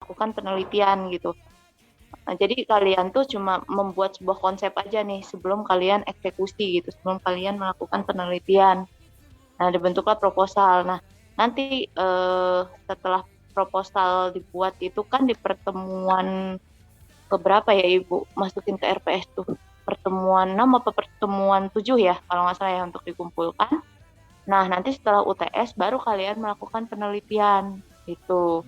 melakukan penelitian gitu. Nah, jadi kalian tuh cuma membuat sebuah konsep aja nih sebelum kalian eksekusi gitu, sebelum kalian melakukan penelitian. Nah, dibentuklah proposal. Nah, nanti setelah proposal dibuat itu kan di pertemuan keberapa ya Ibu masukin ke RPS tuh? Pertemuan 6 apa pertemuan 7 ya kalau nggak salah ya untuk dikumpulkan. Nah, nanti setelah UTS baru kalian melakukan penelitian itu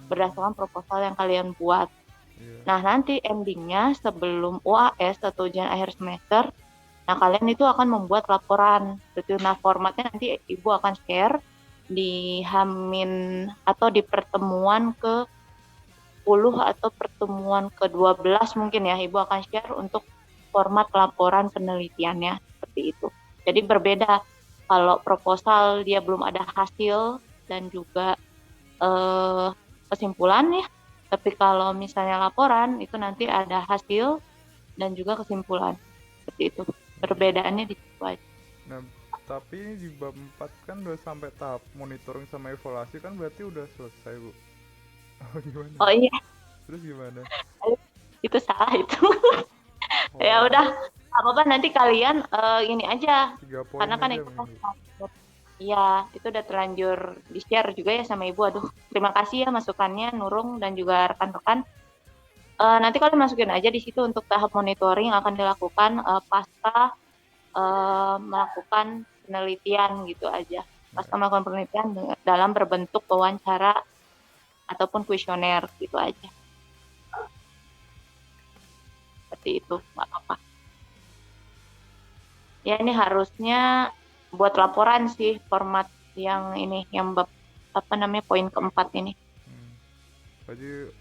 berdasarkan proposal yang kalian buat. Iya. Nah, nanti endingnya sebelum UAS atau ujian akhir semester, nah kalian itu akan membuat laporan. Gitu. Nah, formatnya nanti Ibu akan share di Hamin atau di pertemuan ke 10 atau pertemuan ke-12 mungkin ya, Ibu akan share untuk format laporan penelitiannya seperti itu. Jadi berbeda kalau proposal dia belum ada hasil dan juga kesimpulan ya. Tapi kalau misalnya laporan itu nanti ada hasil dan juga kesimpulan. Seperti itu. Perbedaannya di situ aja. Nah, tapi ini di bab 4 kan udah sampai tahap monitoring sama evaluasi kan berarti udah selesai, Bu. Oh, gimana? Oh iya, Terus gimana? itu salah itu. Ya Oh, udah, apa-apa nanti kalian ini aja. 3 poin Karena kan aja itu kan mungkin, Bu. iya, itu udah terlanjur di-share juga ya sama Ibu. Aduh, terima kasih ya masukannya Nurung dan juga rekan-rekan. Nanti kalian masukin aja di situ untuk tahap monitoring yang akan dilakukan pasca melakukan penelitian gitu aja. Pasca Nah, melakukan penelitian dalam berbentuk wawancara ataupun kuesioner gitu aja. Seperti itu, nggak apa-apa. Ya ini harusnya buat laporan sih format yang ini, yang bab apa namanya poin keempat ini. jadi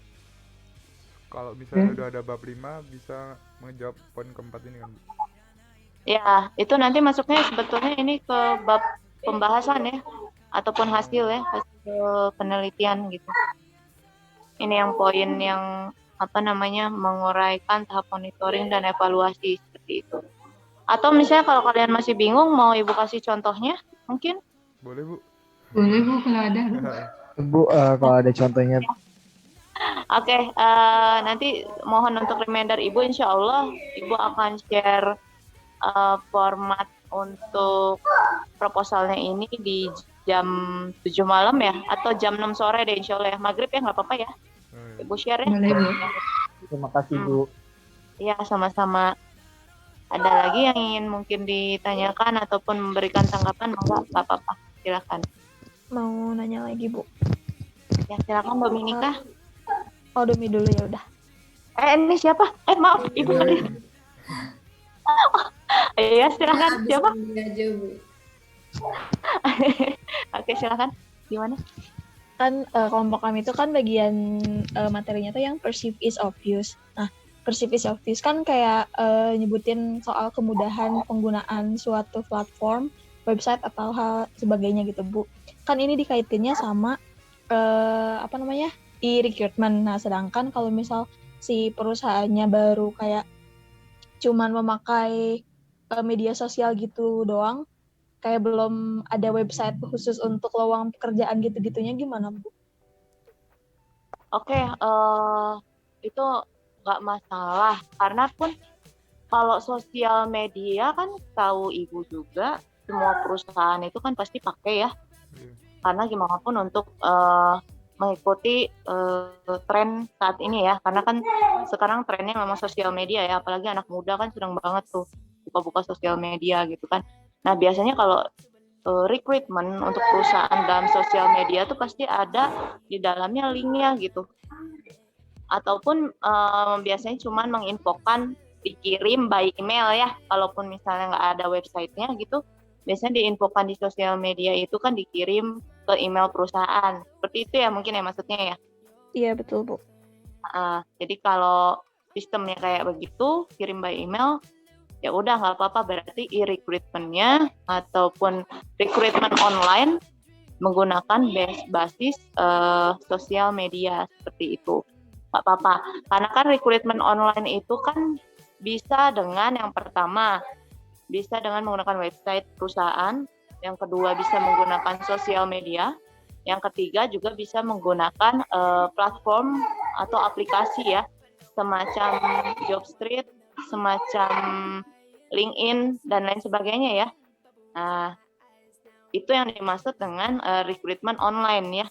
kalau misalnya udah ada bab 5 bisa menjawab poin keempat ini kan, Bu? Ya, itu nanti masuknya sebetulnya ini ke bab pembahasan ya, ataupun hasil Oh, ya, hasil penelitian gitu. Ini yang poin yang apa namanya menguraikan tahap monitoring dan evaluasi seperti itu. Atau misalnya kalau kalian masih bingung mau Ibu kasih contohnya, mungkin. boleh, Bu? Boleh Bu kalau ada Bu. Bu, kalau ada contohnya. Oke, nanti mohon untuk reminder Ibu, insya Allah Ibu akan share format untuk proposalnya ini di jam 7 malam ya, atau jam 6 sore deh insya Allah ya, maghrib ya nggak apa-apa ya, Oh, iya. Ibu share ya. Boleh Bu. Terima kasih Bu. Ya, sama-sama. Ada lagi yang ingin mungkin ditanyakan ataupun memberikan tanggapan, nggak apa-apa, silakan. Mau nanya lagi Bu. Ya, silakan Mbak Minika. Oh demi dulu ya udah. Ini siapa? Maaf, Ibu tadi. Iya, silakan. Siapa? Aja Bu. Oke, silakan. Gimana? Kan kelompok kami itu kan bagian materinya tuh yang perceive is obvious. Nah, perceive is obvious kan kayak nyebutin soal kemudahan penggunaan suatu platform, website atau hal sebagainya gitu Bu. Kan ini dikaitinnya sama apa namanya e-recruitment. Nah, sedangkan kalau misal si perusahaannya baru kayak cuman memakai media sosial gitu doang, kayak belum ada website khusus untuk lowongan pekerjaan gitu-gitunya gimana Bu? Oke, itu nggak masalah. Karena pun kalau sosial media kan tahu Ibu juga, semua perusahaan itu kan pasti pakai ya. Iya. Karena gimana pun untuk mengikuti tren saat ini ya. Karena kan sekarang trennya memang sosial media ya. Apalagi anak muda kan sedang banget tuh buka-buka sosial media gitu kan. Nah biasanya kalau recruitment untuk perusahaan dalam sosial media tuh pasti ada di dalamnya linknya gitu. Ataupun biasanya cuma menginfokan dikirim by email ya. Kalaupun misalnya nggak ada websitenya gitu, biasanya diinfokan di sosial media itu kan dikirim ke email perusahaan. Seperti itu ya mungkin ya maksudnya ya. Iya betul Bu. Jadi kalau sistemnya kayak begitu, kirim by email, ya udah nggak apa-apa, berarti e-recruitment-nya ataupun recruitment online menggunakan basis sosial media seperti itu. Nggak apa-apa. Karena kan recruitment online itu kan bisa dengan yang pertama, bisa dengan menggunakan website perusahaan, yang kedua bisa menggunakan sosial media, yang ketiga juga bisa menggunakan platform atau aplikasi ya, semacam Jobstreet, semacam LinkedIn dan lain sebagainya ya. Nah, itu yang dimaksud dengan rekrutmen online ya,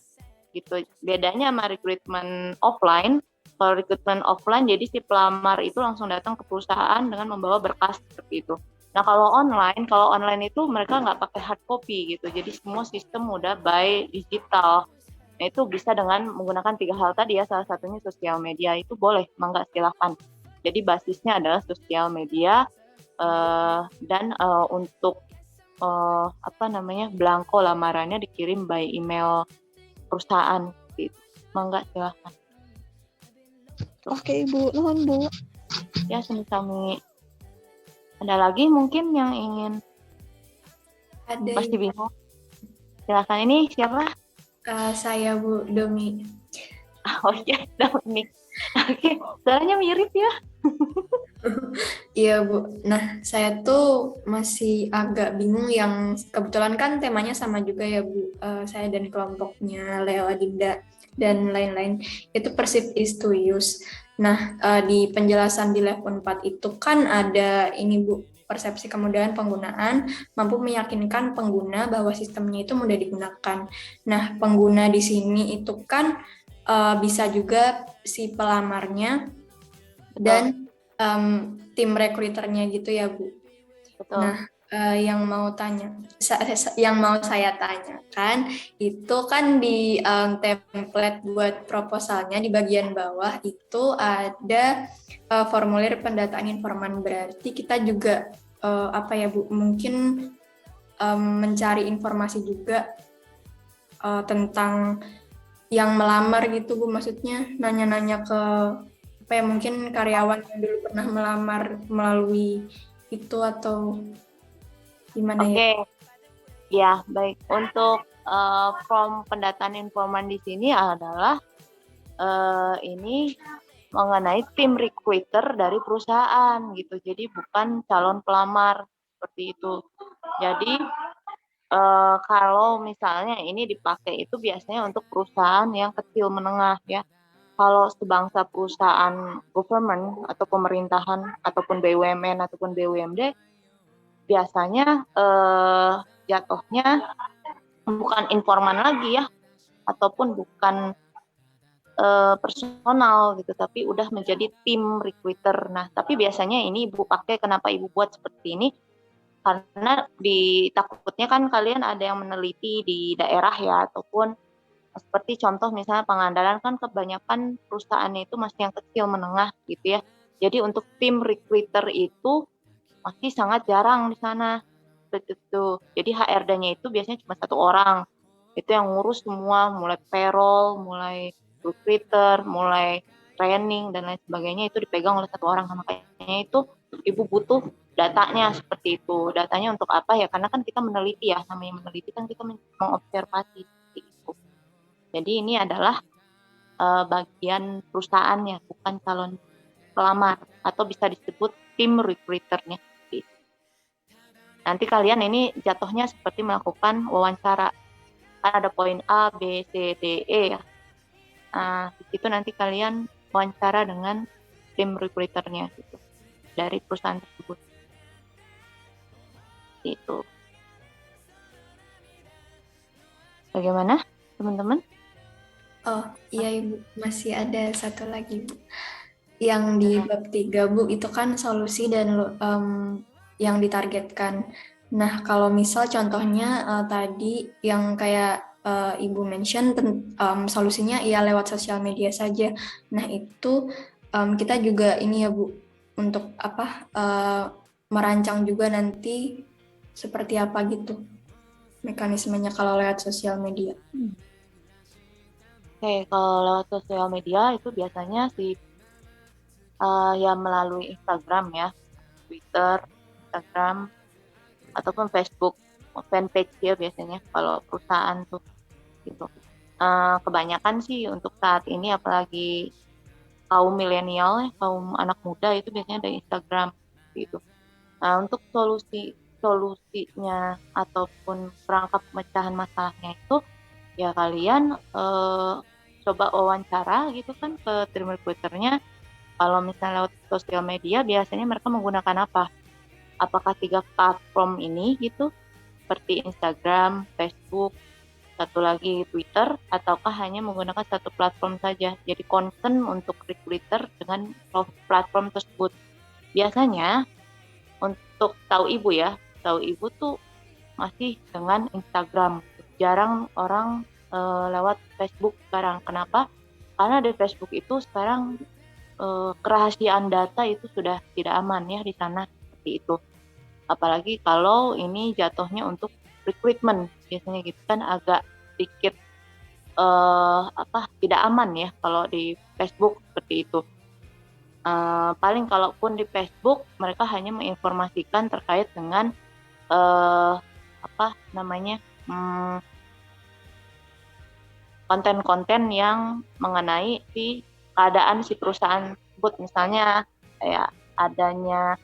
gitu. Bedanya sama rekrutmen offline, kalau rekrutmen offline jadi si pelamar itu langsung datang ke perusahaan dengan membawa berkas seperti itu. Nah kalau online itu mereka nggak pakai hard copy gitu, jadi semua sistem udah by digital. Nah itu bisa dengan menggunakan 3 hal tadi ya, salah satunya sosial media, itu boleh, mangga silahkan. Jadi basisnya adalah sosial media dan untuk blanko lamarannya dikirim by email perusahaan gitu. Mangga silahkan. Oke, Ibu. Nuhun, Bu. Ya, sami-sami. Ada lagi mungkin yang ingin Ada masih bingung? Silahkan, ini siapa? saya Bu Domi. Oh iya, Dominic. Oke, suaranya mirip ya. Iya Bu. Nah saya tuh masih agak bingung yang kebetulan kan temanya sama juga ya Bu. Saya dan kelompoknya Leo Adinda dan lain-lain itu perceived is to use. Nah di penjelasan di level 4 itu kan ada ini Bu, persepsi kemudahan penggunaan mampu meyakinkan pengguna bahwa sistemnya itu mudah digunakan. Nah pengguna di sini itu kan bisa juga si pelamarnya dan tim recruiternya gitu ya Bu. Betul. Nah yang mau saya tanyakan itu kan di template buat proposalnya di bagian bawah itu ada formulir pendataan informan, berarti kita juga Bu mungkin mencari informasi juga tentang yang melamar gitu Bu, maksudnya nanya-nanya ke mungkin karyawan yang dulu pernah melamar melalui itu atau gimana ya? Oke. Ya, baik. Untuk form pendataan informan di sini adalah ini mengenai tim recruiter dari perusahaan gitu. Jadi bukan calon pelamar seperti itu. Jadi kalau misalnya ini dipakai itu biasanya untuk perusahaan yang kecil menengah ya. Kalau sebangsa perusahaan government atau pemerintahan ataupun BUMN ataupun BUMD biasanya jatuhnya bukan informan lagi ya, ataupun bukan personal gitu, tapi udah menjadi tim recruiter. Nah, tapi biasanya ini Ibu pakai, kenapa Ibu buat seperti ini? Karena takutnya kan kalian ada yang meneliti di daerah ya, ataupun seperti contoh misalnya Pangandaran kan kebanyakan perusahaannya itu masih yang kecil menengah gitu ya. Jadi untuk tim recruiter itu masih sangat jarang di sana. Betul. Jadi HRD-nya itu biasanya cuma 1 orang. Itu yang ngurus semua, mulai payroll, mulai recruiter, mulai training dan lain sebagainya itu dipegang oleh 1 orang. Makanya itu Ibu butuh datanya seperti itu. Datanya untuk apa ya? Karena kan kita meneliti ya, namanya meneliti kan kita mengobservasi seperti itu. Jadi ini adalah bagian perusahaannya, bukan calon pelamar, atau bisa disebut tim recruiternya. Nanti kalian ini jatuhnya seperti melakukan wawancara. Kan ada poin A, B, C, D, E ya. Nah, itu nanti kalian wawancara dengan tim recruiternya gitu, dari perusahaan tersebut. Itu. Bagaimana, teman-teman? Oh iya Ibu, masih ada satu lagi Bu. Yang di bab 3 Bu, itu kan solusi dan yang ditargetkan. Nah kalau misal contohnya tadi yang kayak Ibu mention solusinya ya lewat sosial media saja. Nah itu kita juga ini ya Bu, untuk merancang juga nanti seperti apa gitu mekanismenya kalau lewat sosial media. Oke, kalau lewat sosial media itu biasanya ya melalui Instagram ya, Twitter, Instagram, ataupun Facebook, fanpage ya biasanya kalau perusahaan tuh gitu. Kebanyakan sih untuk saat ini apalagi kaum milenial, kaum anak muda itu biasanya dari Instagram gitu. Nah, untuk solusinya ataupun perangkap pemecahan masalahnya itu ya kalian coba wawancara gitu kan ke dream recruiternya, kalau misalnya lewat sosial media biasanya mereka menggunakan apa? Apakah 3 platform ini gitu, seperti Instagram, Facebook, satu lagi Twitter, ataukah hanya menggunakan satu platform saja? Jadi concern untuk recruiter dengan platform tersebut. Biasanya untuk tahu ibu tuh masih dengan Instagram. Jarang orang lewat Facebook sekarang. Kenapa? Karena di Facebook itu sekarang kerahasiaan data itu sudah tidak aman ya di sana, seperti itu. Apalagi kalau ini jatuhnya untuk recruitment, biasanya gitu kan agak sedikit tidak aman ya kalau di Facebook seperti itu. Paling kalaupun di Facebook mereka hanya menginformasikan terkait dengan konten-konten yang mengenai si keadaan si perusahaan tersebut, misalnya kayak adanya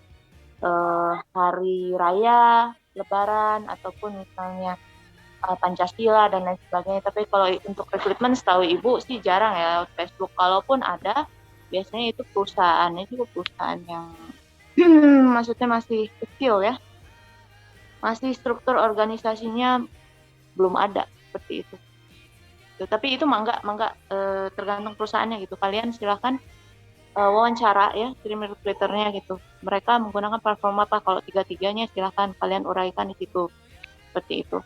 hari raya Lebaran ataupun misalnya Pancasila dan lain sebagainya. Tapi kalau untuk rekrutmen setahu ibu sih jarang ya lewat Facebook. Kalaupun ada, biasanya itu perusahaannya juga perusahaan yang maksudnya masih kecil ya, masih struktur organisasinya belum ada seperti itu. Tapi itu mangga tergantung perusahaannya gitu. Kalian silakan wawancara ya dream recruiternya gitu. Mereka menggunakan platform apa? Kalau tiga-tiganya silakan kalian uraikan di situ. Seperti itu.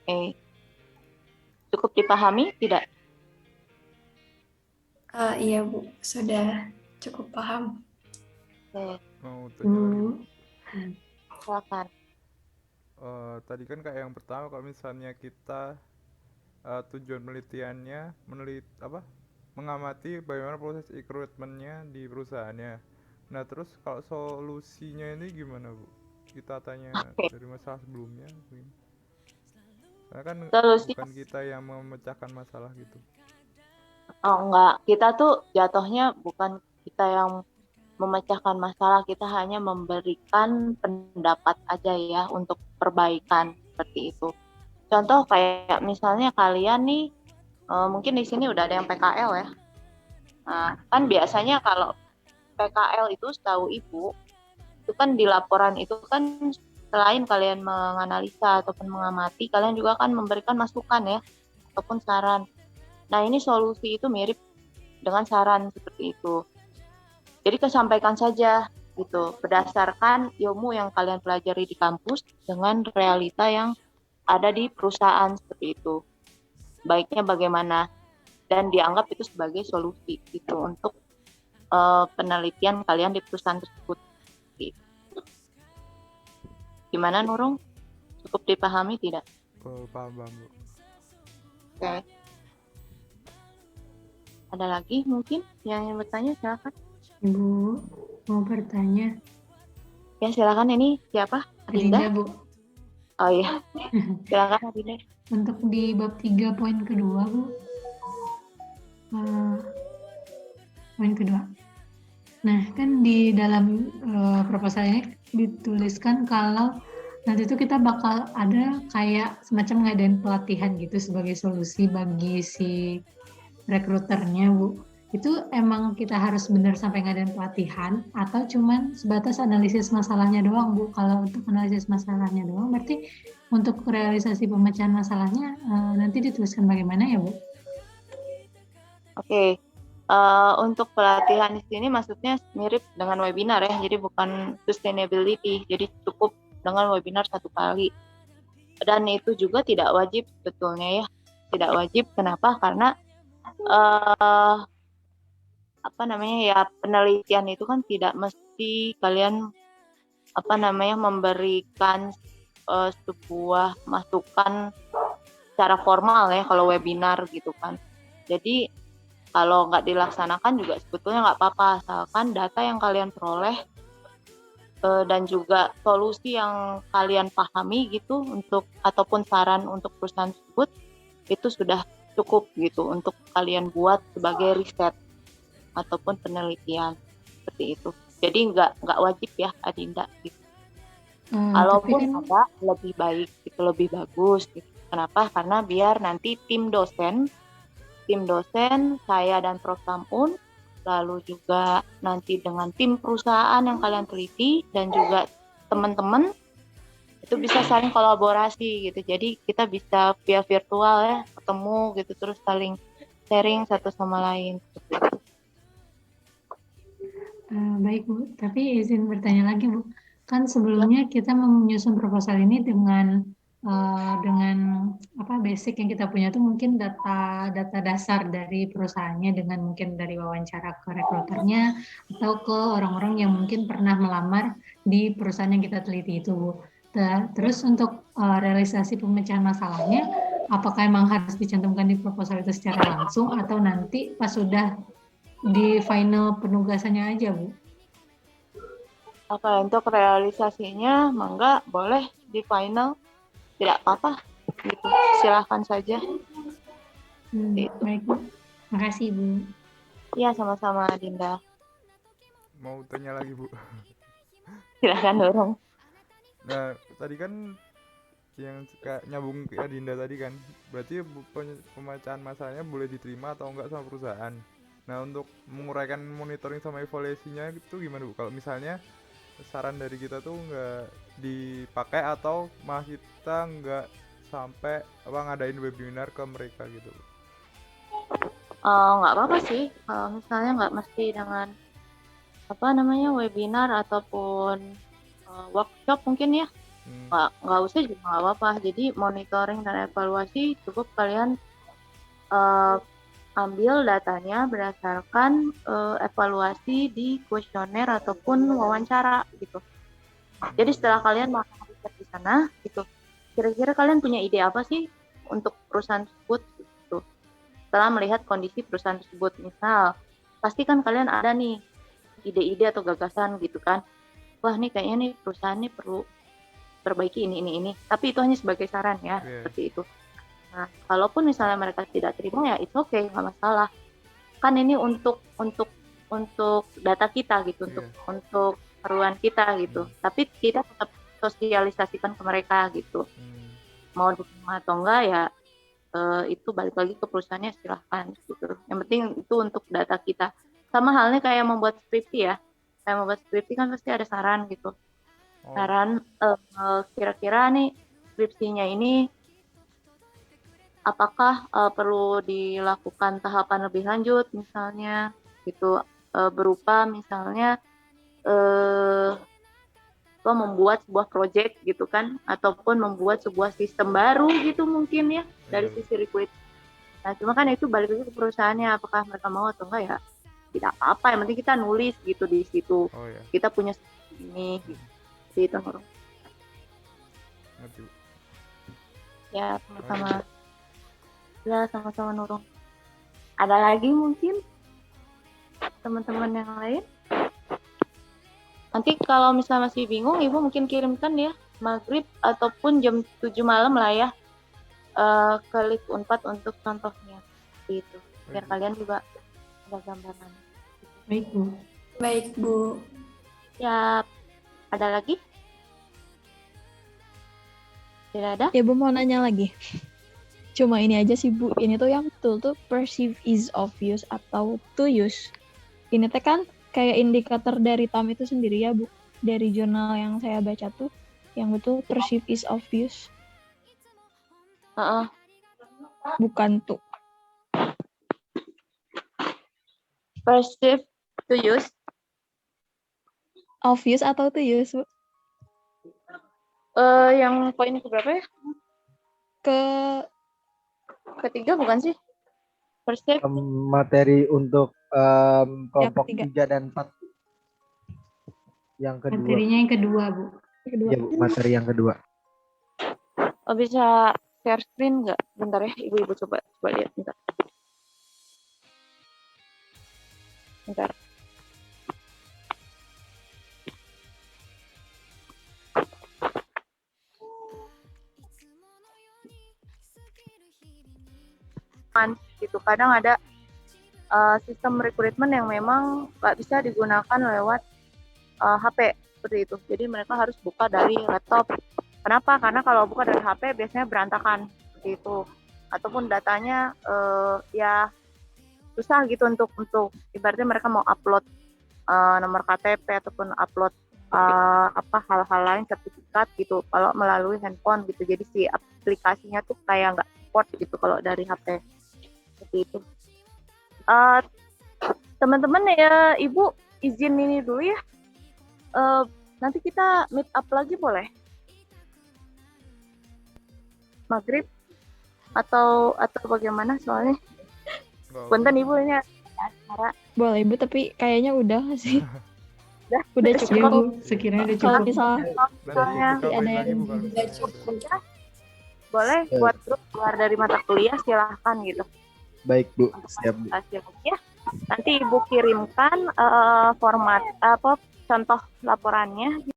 Oke. Cukup dipahami tidak? Iya Bu, sudah cukup paham. Oke, Mau tanya lagi, Bu. silakan. Tadi kan kayak yang pertama kalau misalnya kita tujuan penelitiannya mengamati bagaimana proses rekrutmennya di perusahaannya. Nah terus kalau solusinya ini gimana Bu? Kita tanya dari masalah sebelumnya mungkin. Karena kan Solusi? bukan kita yang memecahkan masalah gitu. Oh enggak, kita tuh jatuhnya bukan kita yang memecahkan masalah, kita hanya memberikan pendapat aja ya untuk perbaikan seperti itu. Contoh kayak misalnya kalian nih, mungkin di sini udah ada yang PKL ya. Nah, kan biasanya kalau PKL itu setahu ibu, itu kan di laporan itu kan selain kalian menganalisa ataupun mengamati, kalian juga kan memberikan masukan ya, ataupun saran. Nah ini solusi itu mirip dengan saran seperti itu. Jadi kesampaikan saja gitu, berdasarkan ilmu yang kalian pelajari di kampus dengan realita yang ada di perusahaan seperti itu. Baiknya bagaimana dan dianggap itu sebagai solusi gitu untuk penelitian kalian di perusahaan tersebut. Gitu. Gimana Nurung? Cukup dipahami tidak? Paham Bu. Oke. Ada lagi mungkin yang ingin bertanya, silakan. Ibu, mau bertanya. Ya silakan, ini siapa? Adinda, Bu. Oh iya, silakan Adinda. Untuk di bab 3 poin kedua, Bu. Poin kedua. Nah, kan di dalam proposal ini dituliskan kalau nanti itu kita bakal ada kayak semacam ngadain pelatihan gitu sebagai solusi bagi si rekruternya, Bu. Itu emang kita harus benar sampai ngadain pelatihan atau cuman sebatas analisis masalahnya doang, Bu? Kalau untuk analisis masalahnya doang, berarti untuk realisasi pemecahan masalahnya nanti dituliskan bagaimana ya, Bu? Oke. Untuk pelatihan di sini maksudnya mirip dengan webinar ya, jadi bukan sustainability, jadi cukup dengan webinar 1 kali. Dan itu juga tidak wajib sebetulnya ya, tidak wajib. Kenapa? Karena penelitian itu kan tidak mesti kalian memberikan sebuah masukan secara formal ya kalau webinar gitu kan. Jadi kalau nggak dilaksanakan juga sebetulnya nggak apa-apa, asalkan data yang kalian peroleh dan juga solusi yang kalian pahami gitu untuk ataupun saran untuk perusahaan tersebut itu sudah cukup gitu untuk kalian buat sebagai riset ataupun penelitian seperti itu. Jadi nggak wajib ya Adinda gitu. Tapi Kalaupun kan ada lebih baik, itu lebih bagus gitu. Kenapa? Karena biar nanti tim dosen, saya dan Prof. Tamun, lalu juga nanti dengan tim perusahaan yang kalian teliti dan juga teman-teman itu bisa saling kolaborasi gitu. Jadi kita bisa via virtual ya, ketemu gitu terus saling sharing satu sama lain. baik Bu, tapi izin bertanya lagi Bu. Kan sebelumnya kita menyusun proposal ini dengan apa basic yang kita punya tuh mungkin data dasar dari perusahaannya dengan mungkin dari wawancara ke rekruternya atau ke orang-orang yang mungkin pernah melamar di perusahaan yang kita teliti itu Bu. Terus untuk realisasi pemecahan masalahnya, apakah emang harus dicantumkan di proposal itu secara langsung atau nanti pas sudah di final penugasannya aja Bu? Oke, untuk realisasinya mangga boleh di final, tidak apa-apa gitu. Silahkan saja. Itu. Baik Bu, makasih Bu. Ya, sama-sama Dinda. Mau tanya lagi Bu. Silahkan dorong. Nah, tadi kan yang kayak nyambung ke Adinda tadi kan, berarti pemecahan masalahnya boleh diterima atau enggak sama perusahaan. Nah, untuk menguraikan monitoring sama evaluasinya itu gimana Bu? Kalau misalnya saran dari kita tuh nggak dipakai atau malah kita nggak sampai ngadain webinar ke mereka gitu Bu. Nggak apa-apa sih, misalnya nggak mesti dengan webinar ataupun workshop mungkin ya. Nggak usah juga nggak apa-apa. Jadi monitoring dan evaluasi cukup kalian ambil datanya berdasarkan evaluasi di kuesioner ataupun wawancara gitu. Jadi setelah kalian melakukan riset di sana gitu, kira-kira kalian punya ide apa sih untuk perusahaan tersebut gitu. Setelah melihat kondisi perusahaan tersebut, misal pasti kan kalian ada nih ide-ide atau gagasan gitu kan. Wah, nih kayaknya nih perusahaan nih perlu perbaiki ini. Tapi itu hanya sebagai saran ya, seperti itu. Nah, kalaupun misalnya mereka tidak terima ya it's okay, nggak masalah. Kan ini untuk data kita gitu, untuk keperluan kita gitu. Tapi kita tetap sosialisasikan ke mereka gitu. Mau diterima atau enggak ya itu balik lagi ke perusahaannya, silahkan gitu. Yang penting itu untuk data kita. Sama halnya kayak membuat skripsi ya. Kayak membuat skripsi kan pasti ada saran gitu. Saran kira-kira nih skripsinya ini apakah perlu dilakukan tahapan lebih lanjut misalnya gitu, berupa misalnya membuat sebuah project gitu kan, ataupun membuat sebuah sistem baru gitu mungkin ya dari sisi recruit. Nah cuma kan itu balik lagi ke perusahaannya, apakah mereka mau atau enggak ya tidak apa-apa, yang penting kita nulis gitu di situ. Kita punya ini gitu. Itu Nurung. Ya sama-sama. Ya sama-sama Nurung. Ada lagi mungkin teman-teman yang lain? Nanti kalau misalnya masih bingung, Ibu mungkin kirimkan ya maghrib ataupun jam 7 malam lah ya ke link Unpad untuk contohnya gitu. Biar kalian juga ada gambaran. Baik Bu. Baik Bu. Ya, ada lagi? Tidak ada? Ya Bu mau nanya lagi. Cuma ini aja sih Bu, ini tuh yang betul tuh perceive is obvious atau to use. Ini teh kan kayak indikator dari TAM itu sendiri ya Bu. Dari jurnal yang saya baca tuh, yang betul perceive is obvious. Bukan tuh. Perceive to use. Obvious atau to use Bu? Yang poin keberapa ya? Ketiga bukan sih? Perceive. Materi untuk kelompok 3 dan 4. Yang kedua. Materinya yang kedua Bu. Iya Bu, materi yang kedua. Bisa share screen nggak? Bentar ya, Ibu coba lihat bentar. Gitu kadang ada sistem rekrutmen yang memang nggak bisa digunakan lewat HP seperti itu. Jadi mereka harus buka dari laptop. Kenapa? Karena kalau buka dari HP biasanya berantakan seperti itu. Ataupun datanya ya susah gitu untuk ibaratnya mereka mau upload nomor KTP ataupun upload hal-hal lain sertifikat gitu kalau melalui handphone gitu. Jadi si aplikasinya tuh kayak nggak support gitu kalau dari HP seperti itu. Teman-teman ya, Ibu izin ini dulu ya. Nanti kita meet up lagi boleh? Maghrib atau bagaimana soalnya? Punten Ibu ini ada acara. Boleh Ibu, tapi kayaknya udah nggak sih? Udah Ya cukup. Bu, sekiranya udah Kalau cukup. misalnya Soalnya Nanti ada lagi yang bukan. Udah cukup. boleh buat grup keluar dari mata kuliah silahkan gitu. Baik Bu, siap Bu. Hasil ya. Nanti Ibu kirimkan format contoh laporannya